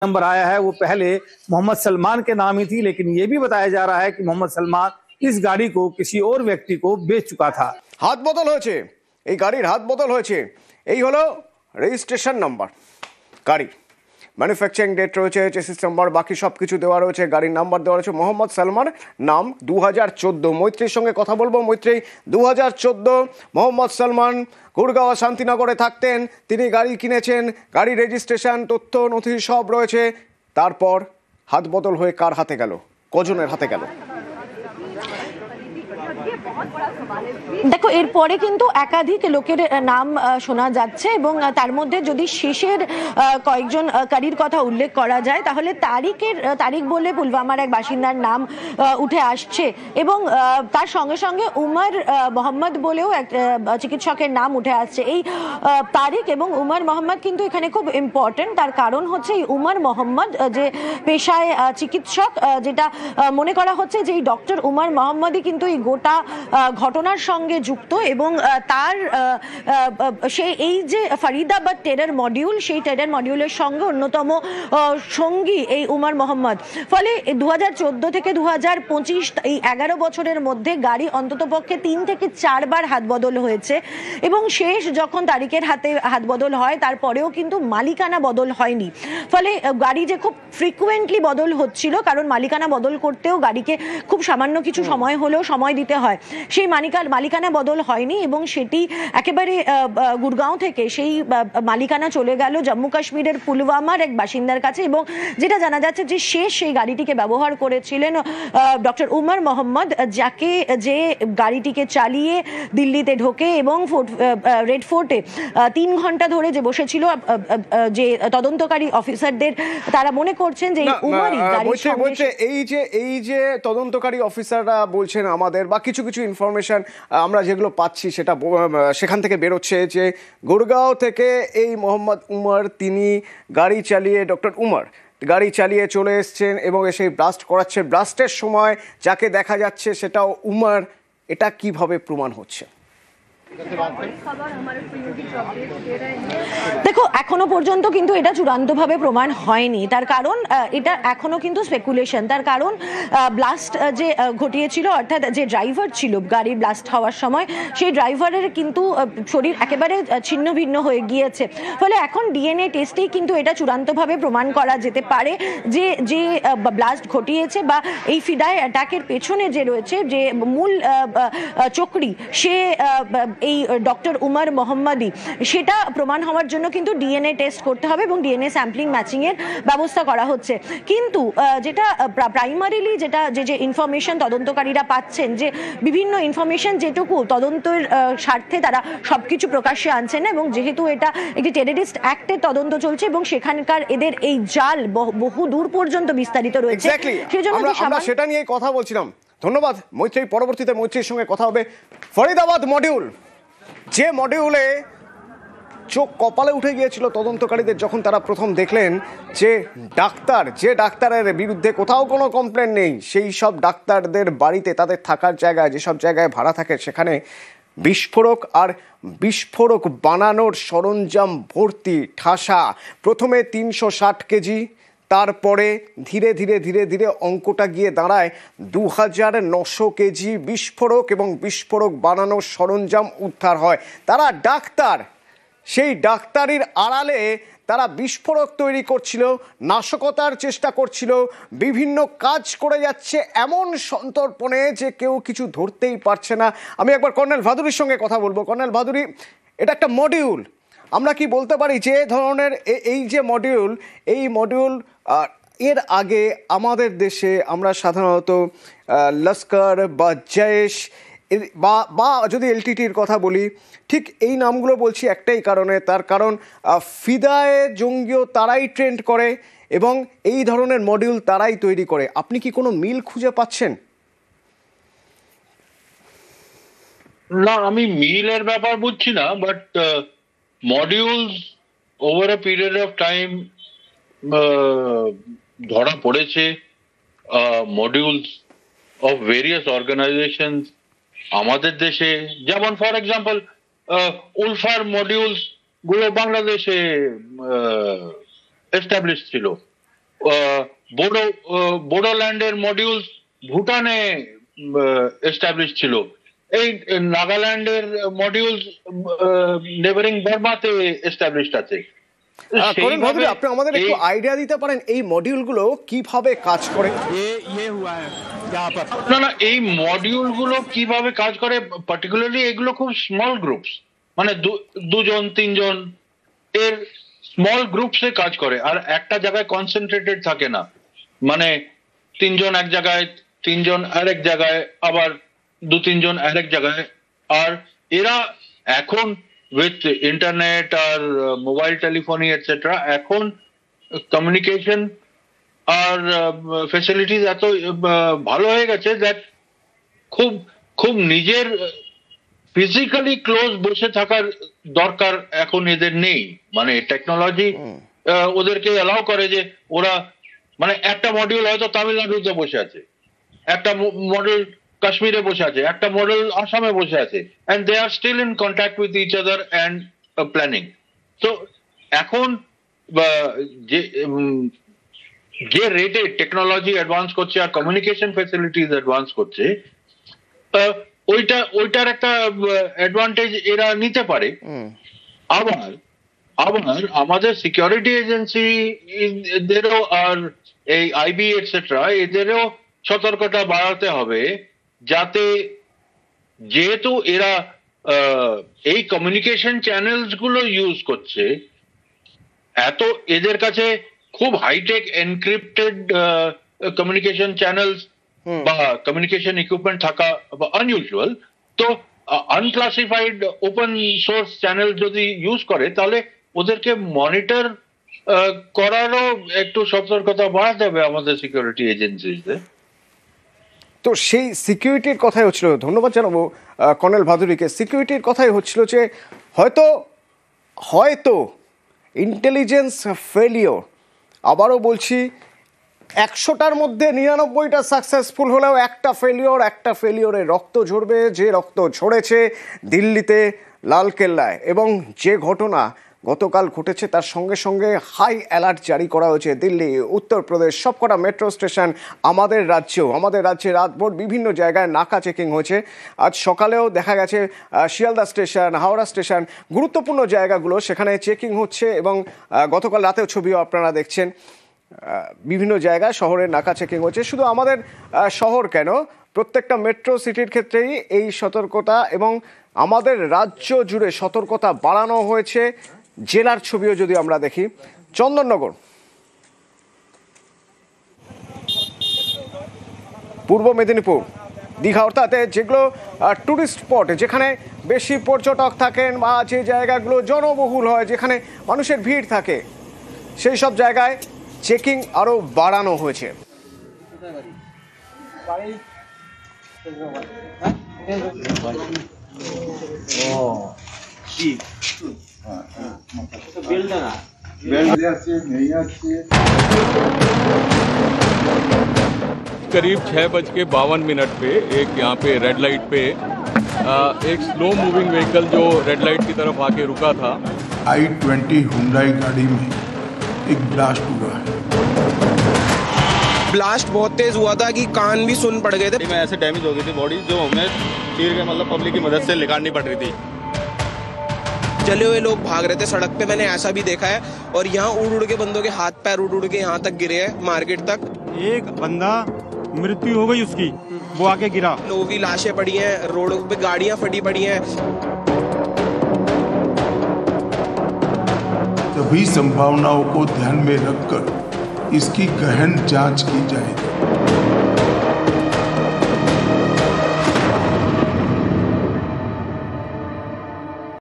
Number आया है वो पहले मोहम्मद सलमान के नाम ही थी, लेकिन ये भी बताया जा रहा है कि मोहम्मद सलमान इस गाड़ी को किसी और व्यक्ति को बेच चुका था। হাত বদল হয়েছে, এই গাড়ির হাত বদল হয়েছে। এই হলো রেজিস্ট্রেশন নাম্বার, গাড়ি ম্যানুফ্যাকচারিং ডেট রয়েছে, চেসিস নাম্বার, বাকি সব কিছু দেওয়া রয়েছে, গাড়ির নাম্বার দেওয়া রয়েছে। মোহাম্মদ সালমান, নাম 2014। মৈত্রীর সঙ্গে কথা বলবো। মৈত্রী, 2014 মোহাম্মদ সালমান গুড়গাঁও শান্তিনগরে থাকতেন, তিনি গাড়ি কিনেছেন, গাড়ি রেজিস্ট্রেশন তথ্য নথি সব রয়েছে। তারপর হাত বদল হয়ে কার হাতে গেল, কজনের হাতে গেল? দেখো, এরপরে কিন্তু একাধিক লোকের নাম শোনা যাচ্ছে এবং তার মধ্যে যদি শেষের কয়েকজন কারীর কথা উল্লেখ করা যায় তাহলে তারিক বলে পুলওয়ামার এক বাসিন্দার নাম উঠে আসছে এবং তার সঙ্গে সঙ্গে উমর মোহাম্মদ বলেও এক চিকিৎসকের নাম উঠে আসছে। এই তারিক এবং উমর মোহাম্মদ কিন্তু এখানে খুব ইম্পর্টেন্ট। তার কারণ হচ্ছে এই উমর মোহাম্মদ যে পেশায় চিকিৎসক, যেটা মনে করা হচ্ছে যে এই ডক্টর উমর মোহাম্মদই কিন্তু এই গোটা ঘটনার সঙ্গে যুক্ত এবং তার এই যে ফরিদাবাদ টেরর মডিউল, সেই টেরর মডিউলের সঙ্গে অন্যতম সঙ্গী এই উমর মোহাম্মদ। ফলে 2014 থেকে 2025 এই 11 বছরের মধ্যে গাড়ি অন্ততপক্ষে 3 থেকে 4 বার হাত বদল হয়েছে এবং শেষ যখন তারিকের হাতে হাত বদল হয় তারপরেও কিন্তু মালিকানা বদল হয়নি। ফলে গাড়ি যে খুব ফ্রিকুয়েন্টলি বদল হচ্ছিল, কারণ মালিকানা বদল করতেও গাড়িকে খুব সামান্য কিছু সময় হলেও সময় দিতে হয়, সেই মালিকানা বদল হয়নি এবং সেটি একেবারে গুড়গাঁও থেকে সেই মালিকানা চলে গেল জম্মু কাশ্মীরের পুলওয়ামার এক বাসিন্দার কাছে। এবং যেটা জানা যাচ্ছে যে শেষ সেই গাড়িটিকে ব্যবহার করেছিলেন ডক্টর উমর মোহাম্মদ, যে গাড়িটিকে চালিয়ে দিল্লিতে ঢোকে এবং রেড ফোর্টে 3 ঘন্টা ধরে যে বসেছিল যে তদন্তকারী অফিসারদের, তারা মনে করছেন যে উমরই গাড়ির সঙ্গে। এই যে তদন্তকারী অফিসাররা বলছেন আমাদের, বা কিছু কিছু ইনফরমেশন আমরা যেগুলো পাচ্ছি সেটা সেখান থেকে বেরোচ্ছে যে গুড়গাঁও থেকে এই মোহাম্মদ উমর, তিনি গাড়ি চালিয়ে, ডক্টর উমর গাড়ি চালিয়ে চলে এসছেন এবং এসে ব্লাস্ট করাচ্ছে। ব্লাস্টের সময় যাকে দেখা যাচ্ছে সেটাও উমর। এটা কিভাবে প্রমাণ হচ্ছে? দেখো, এখনো পর্যন্ত কিন্তু এটা চূড়ান্তভাবে প্রমাণ হয়নি। তার কারণ এটা এখনো কিন্তু স্পেকুলেশন। তার কারণ ব্লাস্ট যে ঘটিয়েছিল, অর্থাৎ যে ড্রাইভার ছিল গাড়ি ব্লাস্ট হওয়ার সময়, সেই ড্রাইভারের কিন্তু শরীর একেবারে ছিন্ন ভিন্ন হয়ে গিয়েছে। ফলে এখন ডিএনএ টেস্টেই কিন্তু এটা চূড়ান্তভাবে প্রমাণ করা যেতে পারে যে যে ব্লাস্ট ঘটিয়েছে বা এই ফিদায় অ্যাটাকের পেছনে যে রয়েছে, যে মূল চক্রী, সে এই ডক্টর উমর মোহাম্মদই, সেটা প্রমাণ হওয়ার জন্য কিন্তু ডিএনএ টেস্ট করতে হবে এবং ডিএনএ স্যাম্পলিং ম্যাচিং এর ব্যবস্থা করা হচ্ছে। কিন্তু যেটা প্রাইমারিলি যে ইনফরমেশন তদন্তকারীরা পাচ্ছেন, যে বিভিন্ন ইনফরমেশন যেটুকু তদন্তের স্বার্থে তারা সবকিছু প্রকাশ্যে আনছেন না, এবং যেহেতু এটা একটি টেররিস্ট অ্যাক্টের তদন্ত চলছে এবং সেখানকার এদের এই জাল বহু দূর পর্যন্ত বিস্তারিত রয়েছে, সেজন্য আমরা সেটা নিয়ে কথা বলছিলাম। ধন্যবাদ মৈত্রী। পরবর্তীতে মৈত্রীর সঙ্গে কথা হবে। ফরিদাবাদ মডিউল, যে মডিউলে চোখ কপালে উঠে গিয়েছিল তদন্তকারীদের যখন তারা প্রথম দেখলেন যে ডাক্তারের বিরুদ্ধে কোথাও কোনো কমপ্লেন নেই, সেই সব ডাক্তারদের বাড়িতে, তাদের থাকার জায়গায়, যেসব জায়গায় ভাড়া থাকে, সেখানে বিস্ফোরক আর বিস্ফোরক বানানোর সরঞ্জাম ভর্তি ঠাসা। প্রথমে 360 কেজি, তারপরে ধীরে ধীরে ধীরে ধীরে অঙ্কটা গিয়ে দাঁড়ায় 2900 কেজি বিস্ফোরক এবং বিস্ফোরক বানানোর সরঞ্জাম উদ্ধার হয়। তারা ডাক্তার, সেই ডাক্তারির আড়ালে তারা বিস্ফোরক তৈরি করছিল, নাশকতার চেষ্টা করছিল, বিভিন্ন কাজ করে যাচ্ছে এমন সন্তর্পণে যে কেউ কিছু ধরতেই পারছে না। আমি একবার কর্নেল ভাদুরীর সঙ্গে কথা বলবো। কর্নেল ভাদুরী, এটা একটা মডিউল, আমরা কি বলতে পারি যে ধরনের এই যে মডিউল, এই মডিউল এর আগে আমাদের দেশে আমরা সাধারণত লস্কর বা জয়েশ বা যদি এলটিটির কথা বলি, ঠিক এই নামগুলো বলছি একটাই কারণে, তার কারণ ফিদায় জঙ্গিও তারাই ট্রেন্ড করে এবং এই ধরনের মডিউল তারাই তৈরি করে। আপনি কি কোনো মিল খুঁজে পাচ্ছেন? না, আমি মিলের ব্যাপার বুঝছি না, but modules over a period of time ধরা পড়েছে। মডিউলস অফ ভেরিয়াস অর্গানাইজেশনস আমাদের দেশে, যেমন ফর এক্সাম্পল উলফার মডিউলস গুলো বাংলাদেশে এস্টাবলিশ ছিল, বোডোল্যান্ডের মডিউলস ভুটানে এস্টাবলিশ ছিল, এই নাগাল্যান্ডের মডিউলস নেবারিং বার্মাতে এস্টাবলিশড আছে। করেন ভাদুরী, আপনি আমাদের একটু আইডিয়া দিতে পারেন এই মডিউলগুলো কিভাবে কাজ করে? না, এই মডিউলগুলো কিভাবে কাজ করে, পার্টিকুলারলি এগুলো খুব স্মল গ্রুপস, মানে 2-3 এর স্মল গ্রুপসে কাজ করে, আর একটা জায়গায় কনসেন্ট্রেটেড থাকে না, মানে 3 জন এক জায়গায়, 3 জন আরেক জায়গায়, আবার 2-3 জন আরেক জায়গায়। আর এরা এখন উইথ ইন্টারনেট আর মোবাইল টেলিফোনি এটসেট্রা, এখন কমিউনিকেশন আর ফেসিলিটিস এত ভালো হয়ে গেছে দ্যাট খুব নিজের ফিজিক্যালি ক্লোজ বসে থাকার দরকার এখন এদের নেই। মানে টেকনোলজি ওদেরকে অ্যালাউ করে যে ওরা, মানে একটা মডিউল হয়তো তামিলনাড়ুতে বসে আছে, একটা মডিউল কাশ্মীরে বসে আছে, একটা মডিউল আসামে বসে আছে, and they are still in contact with each other and planning. So এখন যে রেটে টেকনোলজি অ্যাডভান্স করছে আর কমিউনিকেশন ফ্যাসিলিটিস অ্যাডভান্স করছে, ওইটার একটা অ্যাডভান্টেজ এরা নিতে পারে। আবার আমাদের সিকিউরিটি এজেন্সি এদেরও, আর এই আইবি এটসেট্রা, এদেরও সতর্কতা বাড়াতে হবে, যাতে যেহেতু এরা এই কমিউনিকেশন চ্যানেলস গুলো ইউজ করছে, এত এদের কাছে খুব হাইটেক এনক্রিপ্টেড কমিউনিকেশন চ্যানেলস বা কমিউনিকেশন ইকুইপমেন্ট থাকা আনইউজুয়াল, তো আনক্লাসিফাইড ওপেন সোর্স চ্যানেল যদি ইউজ করে, তাহলে ওদেরকে মনিটর করারও একটু সতর্কতা বাড়াতে হবে আমাদের সিকিউরিটি এজেন্সিতে। তো সেই সিকিউরিটির কথাই হচ্ছিল, ধন্যবাদ জানাবো কর্নেল ভাদুরীকে। সিকিউরিটির কথাই হচ্ছিল যে হয়তো ইন্টেলিজেন্স ফেলিওর, আবারও বলছি 100টার মধ্যে 99টা সাকসেসফুল হলেও একটা ফেলিওরে রক্ত ঝরবে, যে রক্ত ঝরেছে দিল্লিতে লালকেল্লায়, এবং যে ঘটনা গতকাল ঘটেছে তার সঙ্গে সঙ্গে হাই অ্যালার্ট জারি করা হয়েছে দিল্লি, উত্তরপ্রদেশ, সবকটা মেট্রো স্টেশন, আমাদের রাজ্যে রাতভর বিভিন্ন জায়গায় নাকা চেকিং হয়েছে। আজ সকালেও দেখা গেছে শিয়ালদা স্টেশন, হাওড়া স্টেশন, গুরুত্বপূর্ণ জায়গাগুলো সেখানে চেকিং হচ্ছে, এবং গতকাল রাতেও ছবিও আপনারা দেখছেন, বিভিন্ন জায়গায় শহরের নাকা চেকিং হচ্ছে। শুধু আমাদের শহর কেন, প্রত্যেকটা মেট্রো সিটির ক্ষেত্রেই এই সতর্কতা, এবং আমাদের রাজ্য জুড়ে সতর্কতা বাড়ানো হয়েছে। জেলার ছবিও যদি আমরা দেখি, চন্দননগর, পূর্ব মেদিনীপুর, দীঘা, অর্থাৎ যেগুলো ট্যুরিস্ট স্পট, যেখানে বেশি পর্যটক থাকেন বা যে জায়গাগুলো জনবহুল হয়, যেখানে মানুষের ভিড় থাকে, সেই সব জায়গায় চেকিং আরও বাড়ানো হয়েছে। करीब 6:52 पे एक यहाँ पे रेड लाइट पे एक स्लो मूविंग व्हीकल जो रेड लाइट की तरफ आके रुका था, i20 हुंडई गाड़ी में एक ब्लास्ट हुआ है। ब्लास्ट बहुत तेज हुआ था कि कान भी सुन पड़ गए थे। मैं ऐसे डैमेज हो गई थी बॉडी, जो हमें चीर के मतलब पब्लिक की मदद से निकालनी पड़ रही थी। जले हुए लोग भाग रहे थे सड़क पे, मैंने ऐसा भी देखा है, और यहाँ उड़ के बंदों के हाथ पैर उड़ के यहाँ तक गिरे हैं, मार्केट तक। एक बंदा मृत्यु हो गई उसकी, वो आके गिरा। लोगों की लाशें पड़ी हैं, रोडों पे गाड़ियां फटी पड़ी हैं। सभी संभावनाओं को ध्यान में रखकर इसकी गहन जांच की जाएगी।